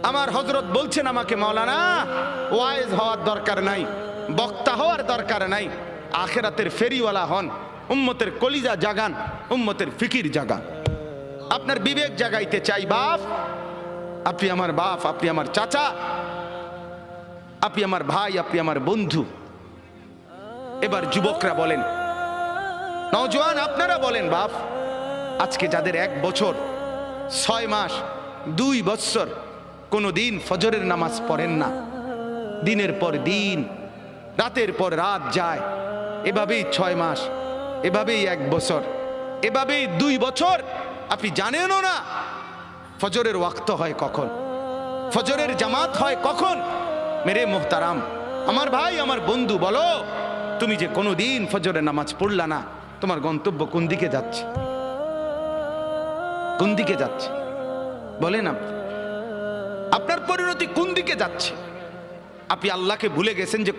আমার হযরত বলছেন আমাকে, মাওলানা ওয়াইজ হওয়ার দরকার নাই, বক্তা হওয়ার দরকার নাই, আখিরাতের ফেরিওয়ালা হন, উম্মতের কলিজা জাগান, উম্মতের ফিকির জাগান। আপনার বিবেক জাগাইতে চাই বাপ। আপনি আমার বাপ, আপনি আমার চাচা, আপনি আমার ভাই, আপনি আমার বন্ধু। এবার যুবকরা বলেন, নওজোয়ান আপনারা বলেন বাপ, আজকে যাদের 1 বছর 6 মাস 2 বছর কোনো দিন ফজরের নামাজ পড়েন না, দিনের পর দিন রাতের পর রাত যায়, এভাবেই 6 মাস, এভাবেই 1 বছর, এভাবেই 2 বছর, আপনি জানেনও না ফজরের ওয়াক্ত হয় কখন, ফজরের জামাত হয় কখন। মেরে মোহতারাম, আমার ভাই, আমার বন্ধু, বলো তুমি যে কোনো দিন ফজরের নামাজ পড়লা না, তোমার গন্তব্য কোন দিকে যাচ্ছে? কোন দিকে যাচ্ছে বলেন? আপনার পরিণতি কোন দিকে যাচ্ছে? আপনি আল্লাহকে ভুলে গেছেন যে